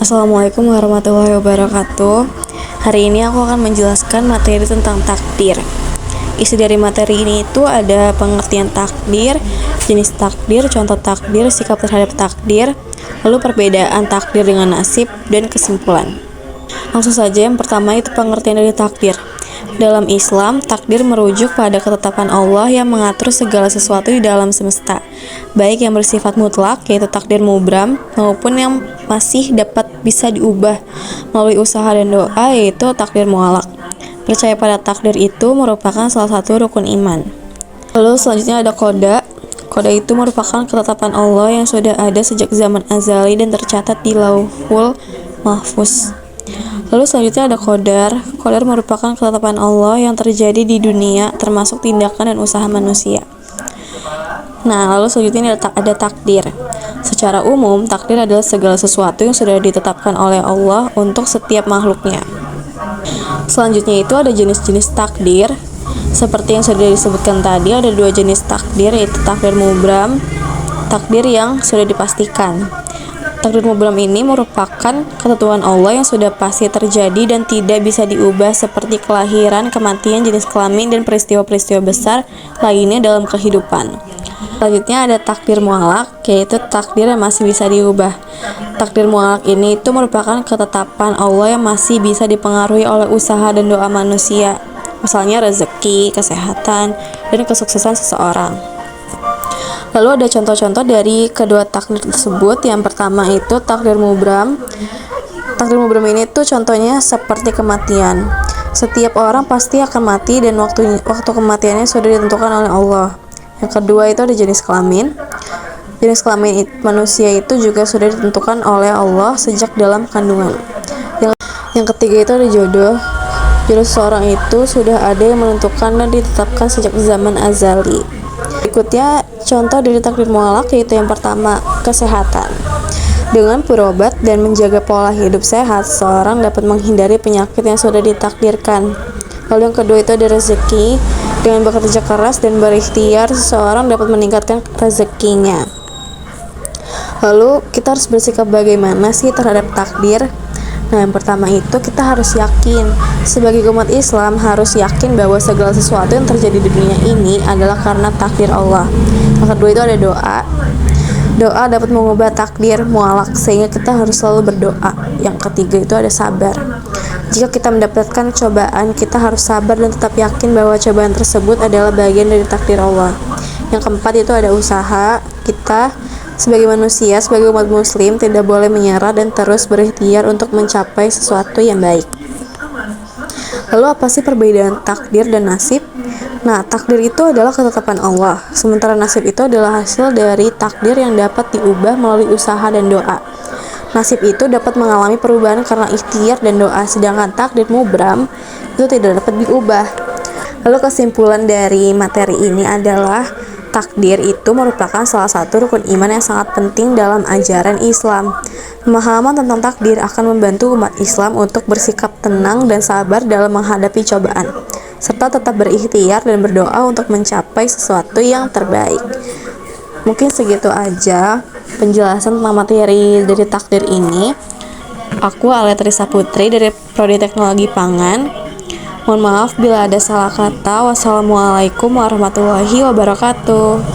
Assalamualaikum warahmatullahi wabarakatuh. Hari ini aku akan menjelaskan materi tentang takdir. Isi dari materi ini itu ada pengertian takdir, jenis takdir, contoh takdir, sikap terhadap takdir, lalu perbedaan takdir dengan nasib, dan kesimpulan. Langsung saja, yang pertama itu pengertian dari takdir. Dalam Islam, takdir merujuk pada ketetapan Allah yang mengatur segala sesuatu di dalam semesta, baik yang bersifat mutlak, yaitu takdir mubram, maupun yang masih bisa diubah melalui usaha dan doa, yaitu takdir mu'alaq. Percaya pada takdir itu merupakan salah satu rukun iman. Lalu selanjutnya ada qada. Qada itu merupakan ketetapan Allah yang sudah ada sejak zaman azali dan tercatat di Lauhul Mahfuz. Lalu selanjutnya ada qadar. Qadar merupakan ketetapan Allah yang terjadi di dunia, termasuk tindakan dan usaha manusia. Nah, lalu selanjutnya ada takdir. Secara umum, takdir adalah segala sesuatu yang sudah ditetapkan oleh Allah untuk setiap makhluknya. Selanjutnya itu ada jenis-jenis takdir. Seperti yang sudah disebutkan tadi, ada dua jenis takdir, yaitu takdir mubram, takdir yang sudah dipastikan. Takdir mubram ini merupakan ketentuan Allah yang sudah pasti terjadi dan tidak bisa diubah, seperti kelahiran, kematian, jenis kelamin, dan peristiwa-peristiwa besar lainnya dalam kehidupan. Selanjutnya ada takdir mu'alaq, yaitu takdir yang masih bisa diubah. Takdir mu'alaq ini itu merupakan ketetapan Allah yang masih bisa dipengaruhi oleh usaha dan doa manusia, misalnya rezeki, kesehatan, dan kesuksesan seseorang. Lalu ada contoh-contoh dari kedua takdir tersebut. Yang pertama itu takdir mubram. Takdir mubram ini tuh contohnya seperti kematian. Setiap orang pasti akan mati dan waktu kematiannya sudah ditentukan oleh Allah. Yang kedua itu ada jenis kelamin. Jenis kelamin manusia itu juga sudah ditentukan oleh Allah sejak dalam kandungan. Yang ketiga itu ada jodoh. Jodoh seseorang itu sudah ada yang menentukan dan ditetapkan sejak zaman azali. Berikutnya contoh dari takdir mu'alaq, yaitu yang pertama, kesehatan. Dengan berobat dan menjaga pola hidup sehat, seorang dapat menghindari penyakit yang sudah ditakdirkan. Lalu yang kedua itu ada rezeki. Dengan bekerja keras dan berikhtiar, seseorang dapat meningkatkan rezekinya. Lalu kita harus bersikap bagaimana sih terhadap takdir? Nah, yang pertama itu kita harus yakin. Sebagai umat Islam harus yakin bahwa segala sesuatu yang terjadi di dunia ini adalah karena takdir Allah. Yang kedua itu ada doa. Doa dapat mengubah takdir mu'alaq, sehingga kita harus selalu berdoa. Yang ketiga itu ada sabar. Jika kita mendapatkan cobaan, kita harus sabar dan tetap yakin bahwa cobaan tersebut adalah bagian dari takdir Allah. Yang keempat itu ada usaha. Kita sebagai manusia, sebagai umat muslim, tidak boleh menyerah dan terus berikhtiar untuk mencapai sesuatu yang baik. Lalu apa sih perbedaan takdir dan nasib? Nah, takdir itu adalah ketetapan Allah, sementara nasib itu adalah hasil dari takdir yang dapat diubah melalui usaha dan doa. Nasib itu dapat mengalami perubahan karena ikhtiar dan doa, sedangkan takdir mubram itu tidak dapat diubah. Lalu kesimpulan dari materi ini adalah takdir itu merupakan salah satu rukun iman yang sangat penting dalam ajaran Islam. Pemahaman tentang takdir akan membantu umat Islam untuk bersikap tenang dan sabar dalam menghadapi cobaan, serta tetap berikhtiar dan berdoa untuk mencapai sesuatu yang terbaik. Mungkin segitu aja penjelasan tentang materi dari takdir ini. Aku Alia Trisa Putri dari Prodi Teknologi Pangan. Mohon maaf bila ada salah kata. Wassalamualaikum warahmatullahi wabarakatuh.